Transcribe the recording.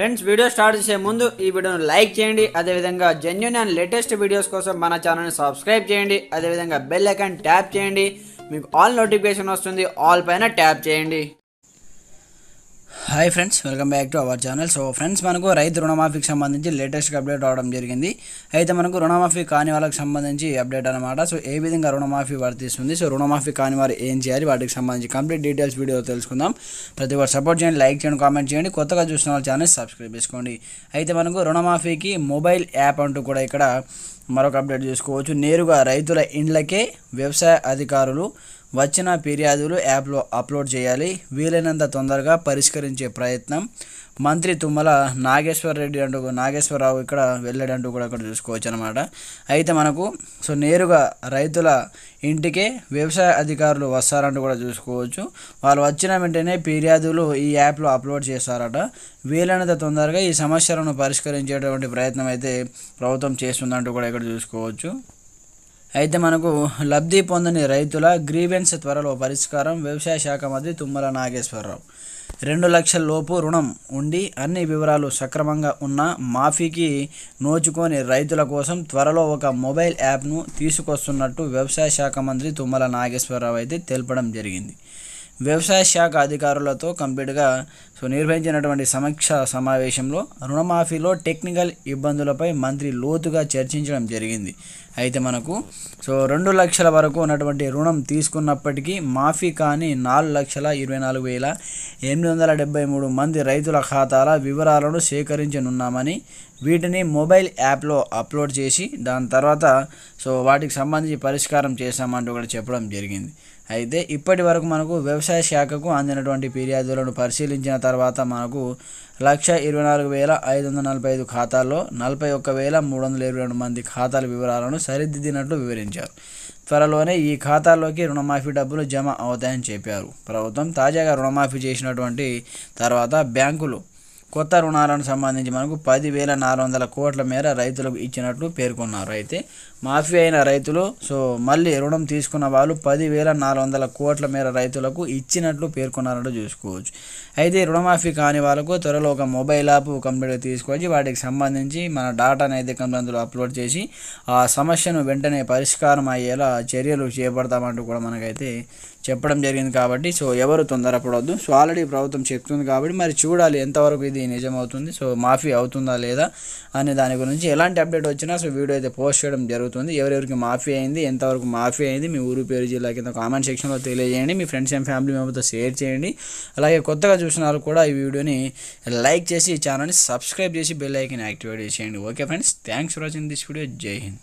Friends video start చేసే ముందు ఈ వీడియోను లైక్ చేయండి. అదేవిధంగా జెన్యూన్ అండ్ లేటెస్ట్ వీడియోస్ కోసం మన ఛానల్ని సబ్స్క్రైబ్ చేయండి. అదేవిధంగా బెల్ ఐకాన్ ట్యాప్ చేయండి. మీకు ఆల్ నోటిఫికేషన్ వస్తుంది. ఆల్ పైన ట్యాప్ చేయండి. Hi friends, welcome back to our channel. So friends, మనకు రైతు రుణమాఫీకి సంబంధించి లేటెస్ట్గా అప్డేట్ రావడం జరిగింది. అయితే మనకు రుణమాఫీ కాని వాళ్ళకి సంబంధించి అప్డేట్ అనమాట. సో ఏ విధంగా రుణమాఫీ వర్తిస్తుంది, సో రుణమాఫీ కాని వారు ఏం చేయాలి, వాటికి సంబంధించి కంప్లీట్ డీటెయిల్స్ వీడియో తెలుసుకుందాం. ప్రతి ఒక్కరు సపోర్ట్ చేయండి, లైక్ చేయండి, కామెంట్ చేయండి. కొత్తగా చూసిన వాళ్ళ ఛానల్ సబ్స్క్రైబ్ చేసుకోండి. అయితే మనకు రుణమాఫీకి మొబైల్ యాప్ అంటూ కూడా ఇక్కడ మరొక అప్డేట్ చూసుకోవచ్చు. నేరుగా రైతుల ఇండ్లకే వ్యవసాయ అధికారులు వచ్చిన ఫిర్యాదులు యాప్లో అప్లోడ్ చేయాలి. వీలైనంత తొందరగా పరిష్కరించే ప్రయత్నం మంత్రి తుమ్మల నాగేశ్వరరావు ఇక్కడ వెళ్ళాడంటూ కూడా ఇక్కడ చూసుకోవచ్చు అనమాట. అయితే మనకు సో నేరుగా రైతుల ఇంటికే వ్యవసాయ అధికారులు వస్తారంటూ కూడా చూసుకోవచ్చు. వాళ్ళు వచ్చిన వెంటనే ఫిర్యాదులు ఈ యాప్లో అప్లోడ్ చేస్తారట. వీలైనంత తొందరగా ఈ సమస్యలను పరిష్కరించేటువంటి ప్రయత్నం అయితే ప్రభుత్వం చేస్తుందంటూ కూడా ఇక్కడ చూసుకోవచ్చు. అయితే మనకు లబ్ధి పొందని రైతుల గ్రీవెన్స్ త్వరలో పరిష్కారం. వ్యవసాయ శాఖ మంత్రి తుమ్మల నాగేశ్వరరావు 2 లక్షల లోపు రుణం ఉండి అన్ని వివరాలు సక్రమంగా ఉన్న మాఫీకి నోచుకొని రైతుల కోసం త్వరలో ఒక మొబైల్ యాప్ను తీసుకొస్తున్నట్టు వ్యవసాయ శాఖ మంత్రి తుమ్మల నాగేశ్వరరావు అయితే తెలపడం జరిగింది. వ్యవసాయ శాఖ అధికారులతో కంప్లీట్గా నిర్వహించినటువంటి సమీక్ష సమావేశంలో రుణమాఫీలో టెక్నికల్ ఇబ్బందులపై మంత్రి లోతుగా చర్చించడం జరిగింది. అయితే మనకు 2 లక్షల వరకు ఉన్నటువంటి రుణం తీసుకున్నప్పటికీ మాఫీ కాని 4,24,873 మంది రైతుల ఖాతాల వివరాలను సేకరించనున్నామని, వీటిని మొబైల్ యాప్లో అప్లోడ్ చేసి దాని తర్వాత వాటికి సంబంధించి పరిష్కారం చేశామంటూ కూడా చెప్పడం జరిగింది. అయితే ఇప్పటి వరకు మనకు వ్యవసాయ శాఖకు అందినటువంటి ఫిర్యాదులను పరిశీలించిన తర్వాత మనకు 1,24,545 ఖాతాల్లో 41,322 మంది ఖాతాల వివరాలను సరిదిద్దినట్లు వివరించారు. త్వరలోనే ఈ ఖాతాల్లోకి రుణమాఫీ డబ్బులు జమ అవుతాయని చెప్పారు. ప్రభుత్వం తాజాగా రుణమాఫీ చేసినటువంటి తర్వాత బ్యాంకులు కొత్త రుణాలను సంబంధించి మనకు 10,400 కోట్ల మేర రైతులకు ఇచ్చినట్లు పేర్కొన్నారు. అయితే మాఫీ అయిన రైతులు మళ్ళీ రుణం తీసుకున్న వాళ్ళు 10,400 కోట్ల మేర రైతులకు ఇచ్చినట్లు పేర్కొన్నారంటూ చూసుకోవచ్చు. అయితే రుణమాఫీ కాని వాళ్ళకు త్వరలో ఒక మొబైల్ యాప్ కంప్లీట్గా తీసుకొచ్చి వాటికి సంబంధించి మన డాటాను అయితే అందులో అప్లోడ్ చేసి ఆ సమస్యను వెంటనే పరిష్కారం అయ్యేలా చర్యలు చేపడతామంటూ కూడా మనకైతే చెప్పడం జరిగింది. కాబట్టి ఎవరు తొందరపడవద్దు. ఆల్రెడీ ప్రభుత్వం చెప్తుంది కాబట్టి మరి చూడాలి ఎంతవరకు ఇది నిజమవుతుంది, మాఫీ అవుతుందా లేదా అనే దాని గురించి ఎలాంటి అప్డేట్ వచ్చినా వీడియో అయితే పోస్ట్ చేయడం జరుగుతుంది. ఎవరెవరికి మాఫీ అయింది, ఎంతవరకు మాఫీ అయింది, మీ ఊరు పేరు జిల్లా కింద కామెంట్ సెక్షన్లో తెలియజేయండి. మీ ఫ్రెండ్స్ అండ్ ఫ్యామిలీ మెంబర్తో షేర్ చేయండి. అలాగే కొత్తగా చూసిన వాళ్ళు కూడా ఈ వీడియోని లైక్ చేసి ఈ ఛానల్ని సబ్స్క్రైబ్ చేసి బెల్ ఐకాన్ యాక్టివేట్ చేసేయండి. Okay friends, thanks for watching this video. జై హింద్.